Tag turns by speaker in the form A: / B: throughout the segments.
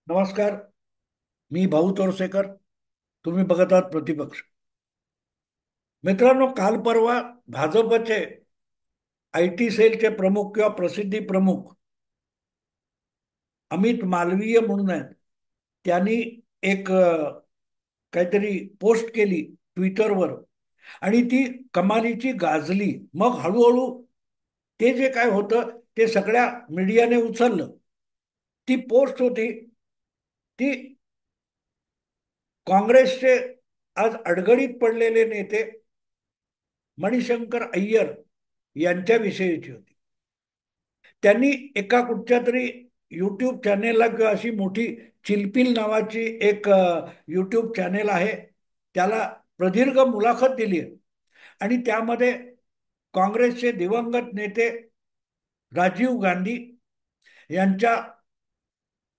A: नमस्कार. मी भाऊ तोरसेकर. तुम्ही बघत आहात प्रतिपक्ष. मित्रांनो, काल परवा भाजपचे IT सेलचे प्रमुख किंवा प्रसिद्धी प्रमुख अमित मालवीय म्हणून आहेत. त्यांनी एक काहीतरी पोस्ट केली ट्विटरवर आणि ती कमालीची गाजली. मग हळूहळू ते जे काय होतं ते सगळ्या मीडियाने उचललं. ती पोस्ट होती ती काँग्रेसचे आज अडगळीत पडलेले नेते मणिशंकर अय्यर यांच्याविषयीची होती. त्यांनी एका कुठच्या तरी युट्यूब चॅनेलला किंवा अशी मोठी चिलपिल नावाची एक युट्यूब चॅनेल आहे, त्याला प्रदीर्घ मुलाखत दिली आहे. आणि त्यामध्ये काँग्रेसचे दिवंगत नेते राजीव गांधी यांच्या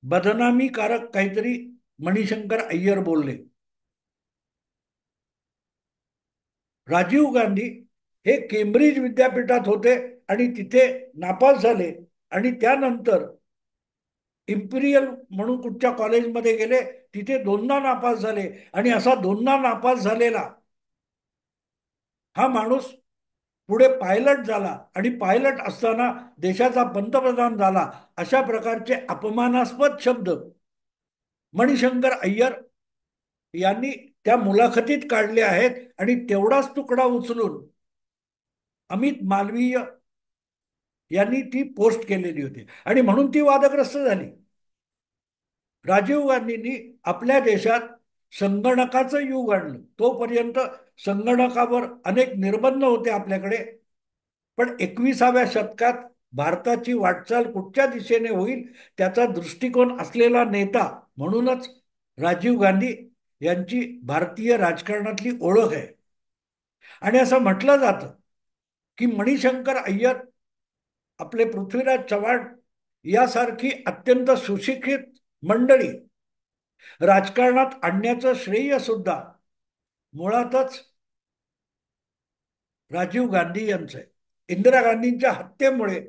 A: बदनामीकारक काहीतरी मणिशंकर अय्यर बोलले. राजीव गांधी हे केम्ब्रिज विद्यापीठात होते आणि तिथे नापास झाले आणि त्यानंतर इम्पिरियल म्हणून कुठच्या कॉलेजमध्ये गेले, तिथे दोनदा नापास झाले आणि असा दोनदा नापास झालेला हा माणूस पुढे पायलट झाला आणि पायलट असताना देशाचा पंतप्रधान झाला. अशा प्रकारचे अपमानास्पद शब्द मणिशंकर अय्यर यांनी त्या मुलाखतीत काढले आहेत आणि तेवढाच तुकडा उचलून अमित मालवीय यांनी ती पोस्ट केलेली होती आणि म्हणून ती वादग्रस्त झाली. राजीव गांधींनी आपल्या देशात संगणकाचं युग आणलं. तोपर्यंत संगणकावर अनेक निर्बंध होते आपल्याकडे. पण 21व्या शतकात भारताची वाटचाल कुठच्या दिशेने होईल त्याचा दृष्टिकोन असलेला नेता म्हणूनच राजीव गांधी यांची भारतीय राजकारणातली ओळख आहे. आणि असं म्हटलं जातं की मणिशंकर अय्यर, आपले पृथ्वीराज चव्हाण यासारखी अत्यंत सुशिक्षित मंडळी राजकारणात आणण्याचं श्रेय सुद्धा मुळातच राजीव गांधी यांचं आहे. इंदिरा गांधींच्या हत्येमुळे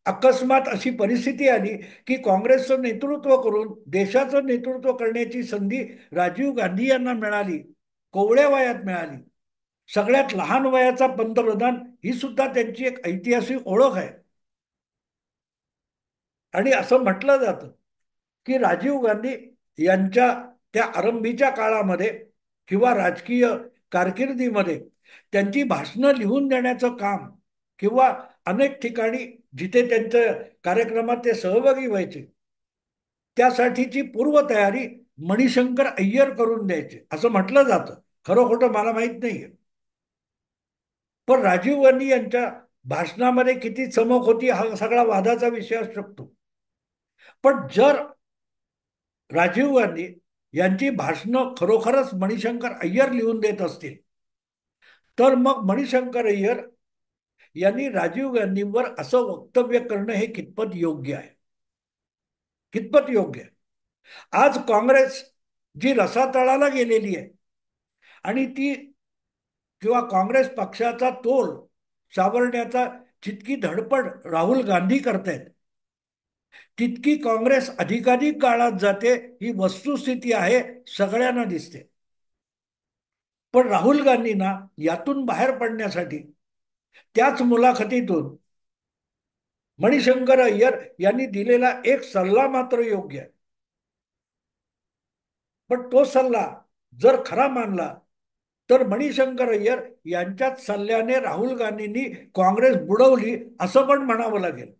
A: अकस्मात अशी परिस्थिती आली की काँग्रेसचं नेतृत्व करून देशाचं नेतृत्व करण्याची संधी राजीव गांधी यांना मिळाली. कोवळ्या वयात मिळाली. सगळ्यात लहान वयाचा पंतप्रधान ही सुद्धा त्यांची एक ऐतिहासिक ओळख आहे. आणि असं म्हटलं जातं की राजीव गांधी यांच्या त्या आरंभीच्या काळामध्ये किंवा राजकीय कारकिर्दीमध्ये त्यांची भाषणं लिहून देण्याचं काम किंवा अनेक ठिकाणी जिथे त्यांच्या कार्यक्रमात ते सहभागी व्हायचे त्यासाठीची पूर्वतयारी मणिशंकर अय्यर करून द्यायचे असं म्हटलं जातं. खरं खोटं मला माहित नाहीये. पण राजीव गांधी यांच्या भाषणामध्ये किती चमक होती हा सगळा वादाचा विषय असू शकतो. पण जर राजीव गांधी यांची भाषणं खरोखरच मणिशंकर अय्यर लिहून देत असतील तर मग मणिशंकर अय्यर यांनी राजीव गांधींवर असं वक्तव्य करणं हे कितपत योग्य आहे, कितपत योग्य आहे. आज काँग्रेस जी रसातळाला गेलेली आहे आणि ती किंवा काँग्रेस पक्षाचा तोल सावरण्याचा जितकी धडपड राहुल गांधी करतायत तितकी काँग्रेस अधिकाधिक गाळात जाते ही वस्तुस्थिती आहे, सगळ्यांना दिसते. पण राहुल गांधींना यातून बाहेर पडण्यासाठी त्याच मुलाखतीतून मणिशंकर अय्यर यांनी दिलेला एक सल्ला मात्र योग्य आहे. पण तो सल्ला जर खरा मानला तर मणिशंकर अय्यर यांच्याच सल्ल्याने राहुल गांधींनी काँग्रेस बुडवली असं पण म्हणावं लागेल.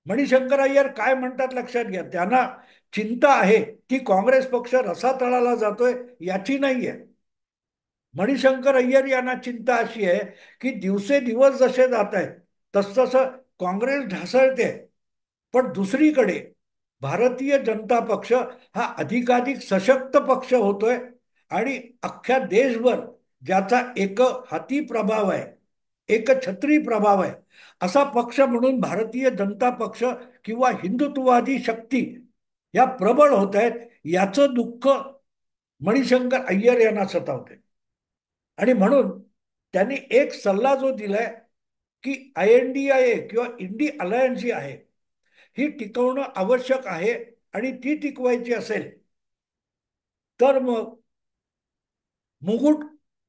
A: मणिशंकर अय्यर काय म्हणतात लक्षात घ्या. त्यांना चिंता आहे की काँग्रेस पक्ष रसातळाला जातोय याची नाहीये. मणिशंकर अय्यर यांना चिंता अशी आहे की दिवसेदिवस जसे जात आहेत तसतसं काँग्रेस ढासळते. पण दुसरीकडे भारतीय जनता पक्ष हा अधिकाधिक सशक्त पक्ष होतोय आणि अख्ख्या देशभर ज्याचा एक हाती प्रभाव आहे, एक छत्री प्रभाव आहे असा पक्ष म्हणून भारतीय जनता पक्ष किंवा हिंदुत्ववादी शक्ती या प्रबळ होत आहेत. याचं दुःख मणिशंकर अय्यर यांना सतावते. आणि म्हणून त्यांनी एक सल्ला जो दिलाय की INDIA किंवा इंडी अलायन्स जी आहे ही टिकवणं आवश्यक आहे आणि ती टिकवायची असेल तर मग मुकुट,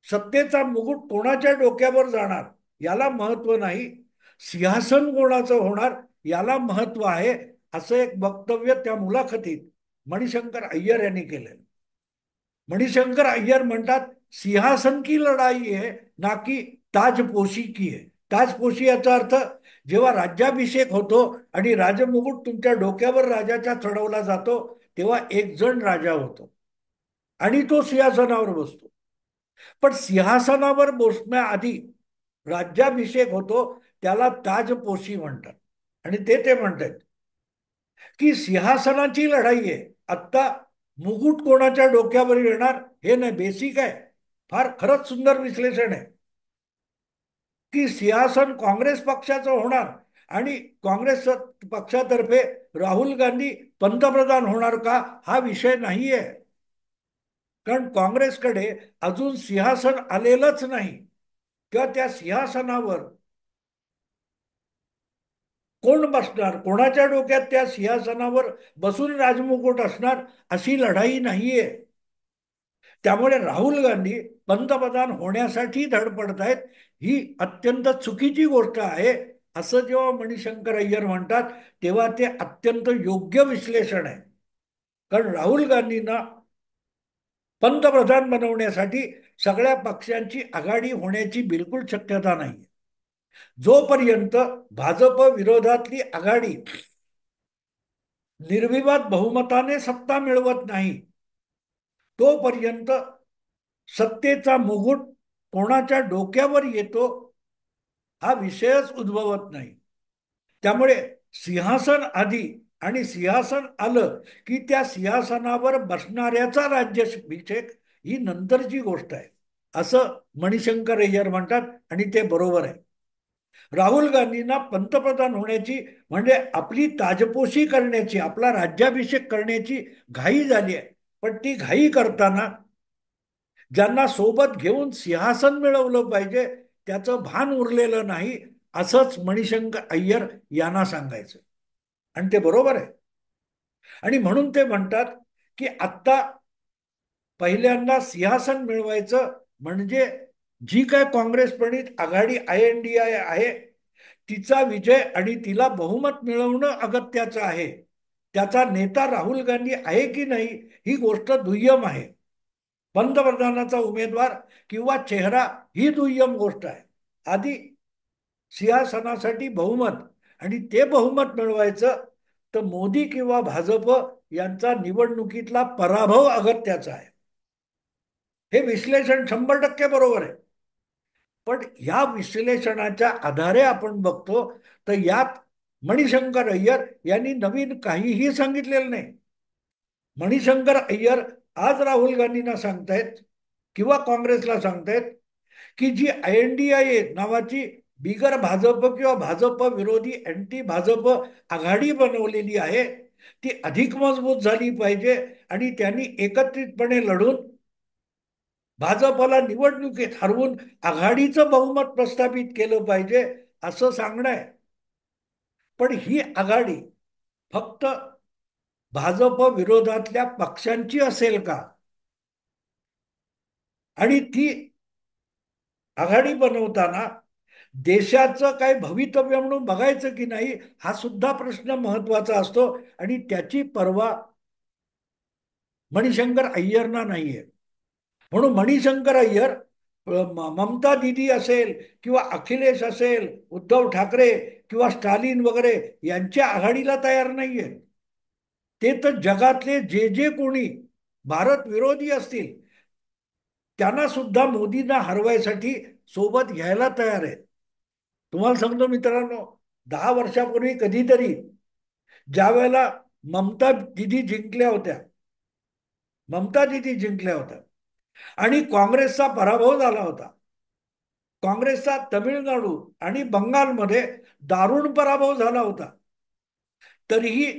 A: सत्तेचा मुकुट कोणाच्या डोक्यावर जाणार याला महत्व नाही, सिंहासन कोणाचं होणार याला महत्व आहे, असं एक वक्तव्य त्या मुलाखतीत मणिशंकर अय्यर यांनी केलं. मणिशंकर अय्यर म्हणतात सिंहासन की लढाई है ना की ताजपोशी की है. ताजपोशी याचा अर्थ जेव्हा राज्याभिषेक होतो आणि राजमुकुट तुमच्या डोक्यावर राजाच्या चढवला जातो तेव्हा एक जण राजा होतो आणि तो सिंहासनावर बसतो. पण सिंहासनावर बसण्याआधी राज्याभिषेक होतो त्याला ताजपोशी म्हणतात. आणि ते म्हणतात की सिंहासनाची लढाई आहे, आत्ता मुकुट कोणाच्या डोक्यावर येणार हे नाही, बेसिक आहे. फार खरंच सुंदर विश्लेषण आहे की सिंहासन काँग्रेस पक्षाचं होणार आणि काँग्रेस पक्षातर्फे राहुल गांधी पंतप्रधान होणार का हा विषय नाहीये. कारण काँग्रेसकडे अजून सिंहासन आलेलंच नाही किंवा त्या सिंहासनावर कोण बसणार, कोणाच्या डोक्यात त्या सिंहासनावर बसून राजमुकुट असणार अशी लढाई नाहीये. त्यामुळे राहुल गांधी पंतप्रधान होण्यासाठी धडपडत आहेत, ही अत्यंत चुकीची गोष्ट आहे असं जेव्हा मणिशंकर अय्यर म्हणतात तेव्हा ते अत्यंत योग्य विश्लेषण आहे. कारण राहुल गांधींना पंतप्रधान बनवण्यासाठी सगळ्या पक्षांची आघाडी होण्याची बिलकुल शक्यता नाही. जोपर्यंत भाजप विरोधातली आघाडी निर्विवाद बहुमताने सत्ता मिळवत नाही तोपर्यंत सत्तेचा मुकुट कोणाच्या डोक्यावर येतो हा विषयच उद्भवत नाही. त्यामुळे सिंहासन आधी आणि सिंहासन आलं की त्या सिंहासनावर बसणाऱ्याचा राज्याभिषेक ही नंतरची गोष्ट आहे असं मणिशंकर अय्यर म्हणतात आणि ते बरोबर आहे. राहुल गांधींना पंतप्रधान होण्याची म्हणजे आपली ताजपोशी करण्याची, आपला राज्याभिषेक करण्याची घाई झाली आहे. पण ती घाई करताना ज्यांना सोबत घेऊन सिंहासन मिळवलं पाहिजे त्याचं भान उरलेलं नाही असंच मणिशंकर अय्यर यांना सांगायचं. आणि ते बरोबर आहे. आणि म्हणून ते म्हणतात की आत्ता पहिल्यांदा सिंहासन मिळवायचं म्हणजे जी काय काँग्रेस प्रणित आघाडी INDI आहे तिचा विजय आणि तिला बहुमत मिळवणं अगत्याचं आहे. त्याचा नेता राहुल गांधी आहे की नाही ही गोष्ट दुय्यम आहे. पंतप्रधानाचा उमेदवार किंवा चेहरा ही दुय्यम गोष्ट आहे. आधी सिंहासनासाठी बहुमत, आणि ते बहुमत मिळवायचं तर मोदी किंवा भाजप यांचा निवडणुकीतला पराभव अगत्याचा आहे. हे विश्लेषण 100% बरोबर आहे. पण या विश्लेषणाच्या आधारे आपण बघतो तर यात मणिशंकर अय्यर यांनी नवीन काहीही सांगितलेलं नाही. मणिशंकर अय्यर आज राहुल गांधींना सांगतायत किंवा काँग्रेसला सांगतायत की जी INDI नावाची बिगर भाजप किंवा भाजप विरोधी अँटी भाजप आघाडी बनवलेली आहे ती अधिक मजबूत झाली पाहिजे आणि त्यांनी एकत्रितपणे लढून भाजपला निवडणुकीत हरवून आघाडीचं बहुमत प्रस्थापित केलं पाहिजे असं सांगणं आहे. पण ही आघाडी फक्त भाजप विरोधातल्या पक्षांची असेल का, आणि ती आघाडी बनवताना देशाचं काय भवितव्य म्हणून बघायचं की नाही हा सुद्धा प्रश्न महत्वाचा असतो आणि त्याची पर्वा मणिशंकर अय्यरना नाहीये. म्हणून मणिशंकर अय्यर ममता दिदी असेल किंवा अखिलेश असेल, उद्धव ठाकरे किंवा स्टालिन वगैरे यांच्या आघाडीला तयार नाहीये. ते तर जगातले जे जे कोणी भारत विरोधी असतील त्यांना सुद्धा मोदींना हरवायसाठी सोबत घ्यायला तयार आहेत. तुम्हाला सांगतो मित्रांनो, 10 वर्षापूर्वी कधीतरी ज्या वेळेला ममता दिदी जिंकल्या होत्या ममता दिदी जिंकल्या होत्या आणि काँग्रेसचा पराभव झाला होता. काँग्रेसचा तमिळनाडू आणि बंगालमध्ये दारुण पराभव झाला होता. तरीही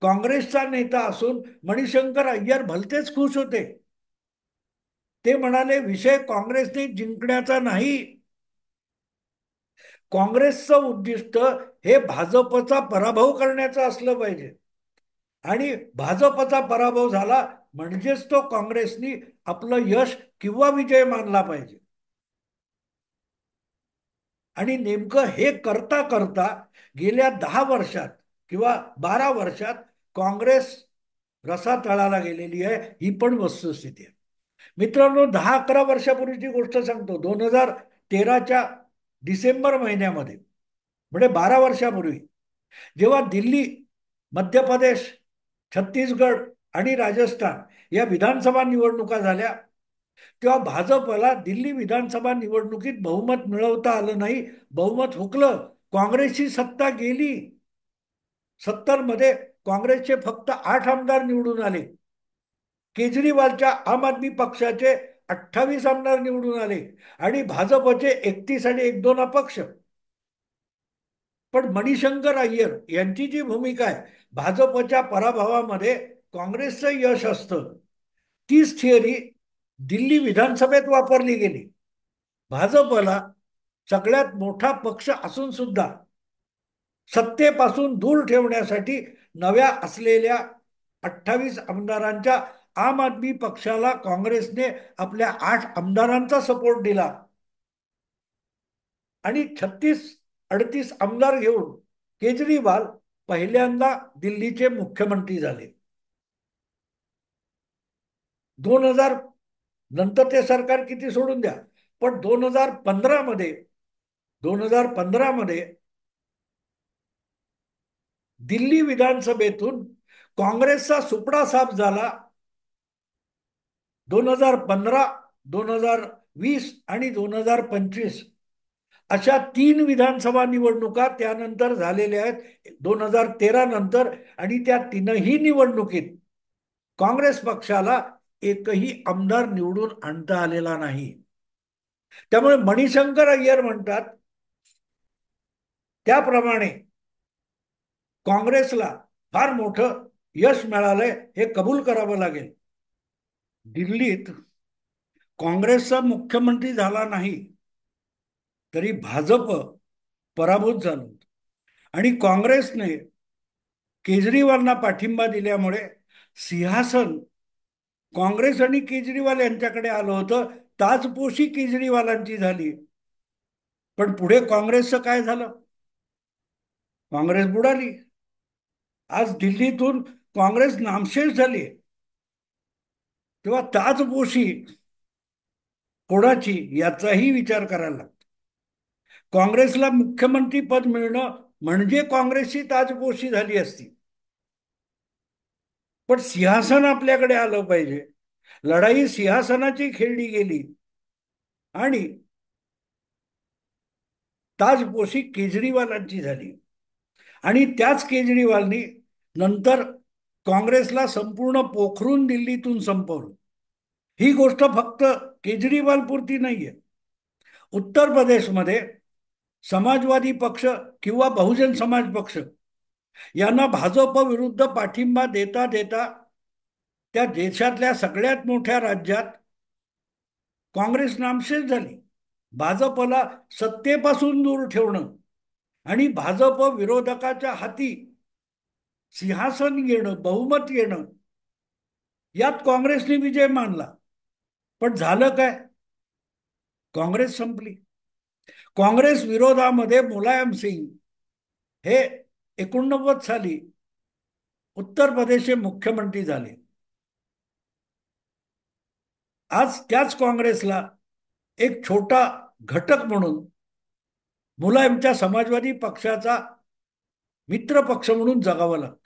A: काँग्रेसचा नेता असून मणिशंकर अय्यर भलतेच खुश होते. ते म्हणाले विषय काँग्रेसने जिंकण्याचा नाही, काँग्रेसचं उद्दिष्ट हे भाजपचा पराभव करण्याचं असलं पाहिजे. आणि भाजपचा पराभव झाला म्हणजेच तो काँग्रेसनी आपलं यश किंवा विजय मानला पाहिजे. आणि नेमकं हे करता करता गेल्या 10 वर्षात किंवा 12 वर्षात काँग्रेस रसातळाला गेलेली आहे, ही पण वस्तुस्थिती आहे. मित्रांनो, 10-11 वर्षापूर्वीची गोष्ट सांगतो. 2013च्या डिसेंबर महिन्यामध्ये, म्हणजे 12 वर्षापूर्वी, जेव्हा दिल्ली, मध्य प्रदेश, छत्तीसगड आणि राजस्थान या विधानसभा निवडणुका झाल्या, तेव्हा भाजपला दिल्ली विधानसभा निवडणुकीत बहुमत मिळवता आलं नाही. बहुमत हुकलं, काँग्रेसची सत्ता गेली. 70 मध्ये काँग्रेसचे फक्त 8 आमदार निवडून आले. केजरीवालच्या आम आदमी पक्षाचे 28 आमदार निवडून आले आणि भाजपचे 31 आणि 1-2 अपक्ष. पण मणिशंकर अय्यर यांची जी भूमिका आहे, भाजपच्या पराभवामध्ये काँग्रेसचं यश असतं, तीच थिअरी दिल्ली विधानसभेत वापरली गेली. भाजपला सगळ्यात मोठा पक्ष असून सुद्धा सत्तेपासून दूर ठेवण्यासाठी नव्या असलेल्या 28 आमदारांच्या आम आदमी पक्षाला काँग्रेसने आपल्या 8 आमदारांचा सपोर्ट दिला आणि 36-38 आमदार घेऊन केजरीवाल पहिल्यांदा दिल्लीचे मुख्यमंत्री झाले. 2000 नंतर ते सरकार किती सोडून द्या, पण 2015 मध्ये दिल्ली विधानसभेतून काँग्रेसचा सुपडा साफ झाला. 2015, 2020 आणि 2025 अशा 3 विधानसभा निवडणुका त्यानंतर झालेल्या आहेत 2013 नंतर, आणि त्या तीनही निवडणुकीत काँग्रेस पक्षाला एकही आमदार निवडून आणता आलेला नाही. त्यामुळे मणिशंकर अय्यर म्हणतात त्याप्रमाणे काँग्रेसला फार मोठं यश मिळालंय, हे कबूल करावं लागेल. दिल्लीत काँग्रेसचा मुख्यमंत्री झाला नाही तरी भाजप पराभूत झालं आणि काँग्रेसने केजरीवालांना पाठिंबा दिल्यामुळे सिंहासन काँग्रेस आणि केजरीवाल यांच्याकडे आलं होतं. ताजपोशी केजरीवालांची झाली. पण पुढे काँग्रेसचं काय झालं? काँग्रेस बुडाली. आज दिल्लीतून काँग्रेस नामशेष झाली. तेव्हा ताजपोशी कोणाची याचाही विचार करायला लागतो. काँग्रेसला मुख्यमंत्री पद मिळणं म्हणजे काँग्रेसची ताजपोशी झाली असती. पण सिंहासन आपल्याकडे आलं पाहिजे. लढाई सिंहासनाची खेळली गेली आणि ताजपोशी केजरीवालांची झाली. आणि त्याच केजरीवालनी नंतर काँग्रेसला संपूर्ण पोखरून दिल्लीतून संपवलं. ही गोष्ट फक्त केजरीवाल पुरती नाहीये. उत्तर प्रदेशमध्ये समाजवादी पक्ष किंवा बहुजन समाज पक्ष यांना भाजप विरुद्ध पाठिंबा देता देता त्या देशातल्या सगळ्यात मोठ्या राज्यात काँग्रेस नामशेष झाली. भाजपला सत्तेपासून दूर ठेवणं आणि भाजप विरोधकाच्या हाती सिंहासन येणं, बहुमत येणं, यात काँग्रेसने विजय मानला. पण झालं काय? काँग्रेस संपली. काँग्रेस विरोधामध्ये मुलायम सिंग हे 89 साली उत्तर प्रदेशचे मुख्यमंत्री झाले. आज त्याच काँग्रेसला एक छोटा घटक म्हणून मुलायमच्या समाजवादी पक्षाचा मित्र पक्ष म्हणून जगावं लागतं.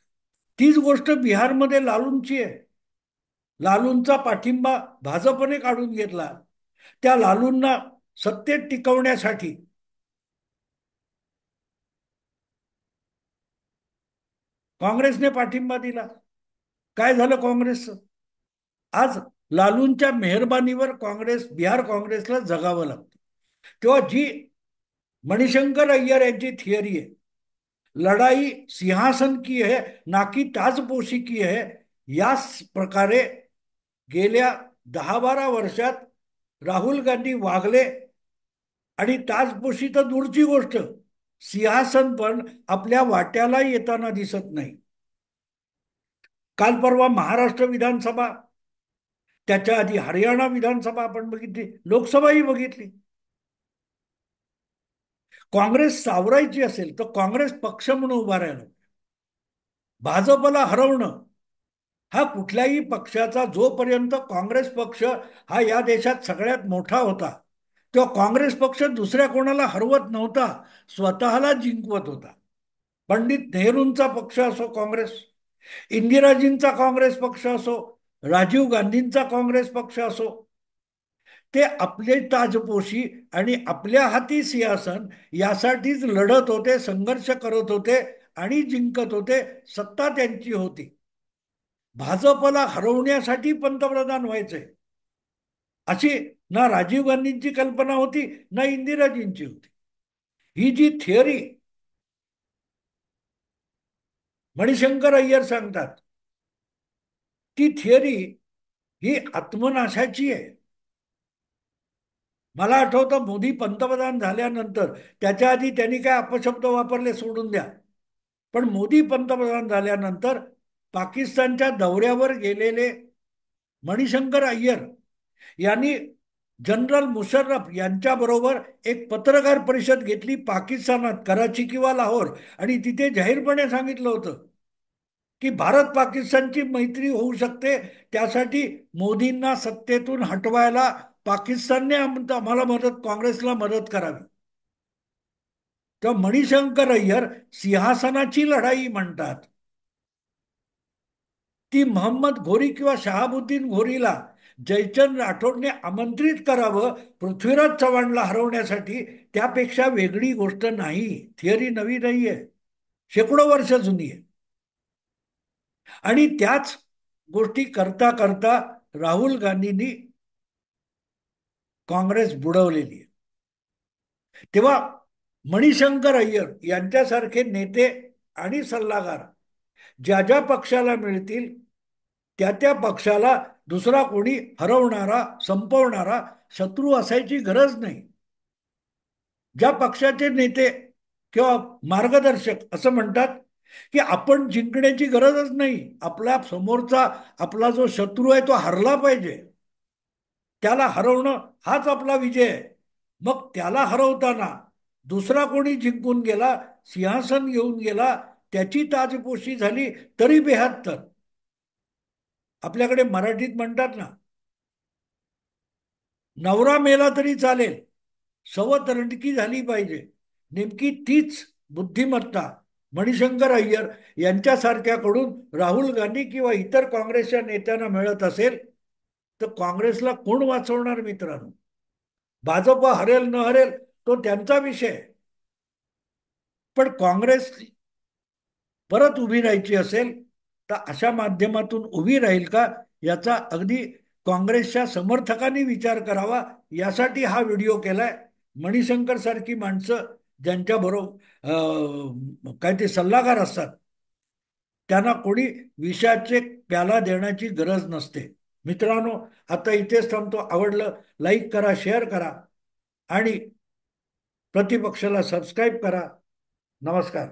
A: तीच गोष्ट बिहारमध्ये लालूंची आहे. लालूंचा पाठिंबा भाजपने काढून घेतला. त्या लालूंना सत्तेत टिकवण्यासाठी काँग्रेसने पाठिंबा दिला. काय झालं काँग्रेसचं? आज लालूंच्या मेहरबानीवर बिहार काँग्रेसला जगावं लागतं. तेव्हा जी मणिशंकर अय्यर यांची थिअरी आहे, लढाई सिंहासन की है ना की ताजपोशी की है, याच प्रकारे गेल्या 10-12 वर्षात राहुल गांधी वागले आणि ताजपोशी तर दूरची गोष्ट, सिंहासन पण आपल्या वाट्याला येताना दिसत नाही. काल परवा महाराष्ट्र विधानसभा, त्याच्या आधी हरियाणा विधानसभा आपण बघितली, लोकसभाही बघितली. काँग्रेस सावरायची असेल तर काँग्रेस पक्ष म्हणून उभा राहिला. भाजपला हरवणं हा कुठल्याही पक्षाचा, जोपर्यंत काँग्रेस पक्ष हा या देशात सगळ्यात मोठा होता तेव्हा काँग्रेस पक्ष दुसऱ्या कोणाला हरवत नव्हता, स्वतःला जिंकवत होता. पंडित नेहरूंचा पक्ष असो काँग्रेस, इंदिराजींचा काँग्रेस पक्ष असो, राजीव गांधींचा काँग्रेस पक्ष असो, ते आपले ताजपोशी आणि आपल्या हाती सिंहासन यासाठीच लढत होते, संघर्ष करत होते आणि जिंकत होते. सत्ता त्यांची होती. भाजपला हरवण्यासाठी पंतप्रधान व्हायचंय अशी ना राजीव गांधींची कल्पना होती ना इंदिराजींची होती. ही जी थिअरी मणिशंकर अय्यर सांगतात, ती थिअरी ही आत्मनाशाची आहे. मला आठवतं मोदी पंतप्रधान झाल्यानंतर, त्याच्या आधी त्यांनी काय अपशब्द वापरले सोडून द्या, पण मोदी पंतप्रधान झाल्यानंतर पाकिस्तानच्या दौऱ्यावर गेलेले मणिशंकर अय्यर यांनी जनरल मुशर्रफ यांच्याबरोबर एक पत्रकार परिषद घेतली पाकिस्तानात, कराची किंवा लाहोर, आणि तिथे जाहीरपणे सांगितलं होतं की भारत पाकिस्तानची मैत्री होऊ शकते, त्यासाठी मोदींना सत्तेतून हटवायला पाकिस्तानने आम्हाला मदत, काँग्रेसला मदत करावी. तेव्हा मणिशंकर अय्यर सिंहासनाची लढाई म्हणतात. ती मोहम्मद घोरी किंवा शहाबुद्दीन घोरीला जयचंद राठोडने आमंत्रित करावं पृथ्वीराज चव्हाणला हरवण्यासाठी, त्यापेक्षा वेगळी गोष्ट नाही. थिअरी नवी नाही आहे, शेकडो वर्ष जुनी आहे. आणि त्याच गोष्टी करता करता राहुल गांधींनी काँग्रेस बुडवलेली आहे. तेव्हा मणिशंकर अय्यर यांच्यासारखे नेते आणि सल्लागार ज्या ज्या पक्षाला मिळतील त्या त्या पक्षाला दुसरा कोणी हरवणारा, संपवणारा शत्रू असायची गरज नाही. ज्या पक्षाचे नेते किंवा मार्गदर्शक असं म्हणतात की आपण जिंकण्याची गरजच नाही, आपला समोरचा, आपला जो शत्रू आहे तो हरला पाहिजे, त्याला हरवणं हाच आपला विजय आहे. मग त्याला हरवताना दुसरा कोणी जिंकून गेला, सिंहासन घेऊन गेला, त्याची ताजपोशी झाली तरी बेहत्तर. आपल्याकडे मराठीत म्हणतात ना, नवरा मेला तरी चालेल, सवत रणकी झाली पाहिजे. नेमकी तीच बुद्धिमत्ता मणिशंकर अय्यर यांच्यासारख्याकडून राहुल गांधी किंवा इतर काँग्रेसच्या नेत्यांना मिळत असेल तर काँग्रेसला कोण वाचवणार मित्रांनो? भाजप हरेल न हरेल तो त्यांचा विषय, पण काँग्रेस परत उभी राहायची असेल तर अशा माध्यमातून उभी राहील का, याचा अगदी काँग्रेसच्या समर्थकांनी विचार करावा. यासाठी हा व्हिडिओ केलाय. मणिशंकर सारखी माणसं ज्यांच्या बरोबर काय ते सल्लागार असतात, त्यांना कोणी विषयाचे प्याला देण्याची गरज नसते. मित्रांनो, आता इथेच थांबतो. आवडलं लाईक करा, शेअर करा आणि प्रतिपक्षाला सबस्क्राईब करा. नमस्कार.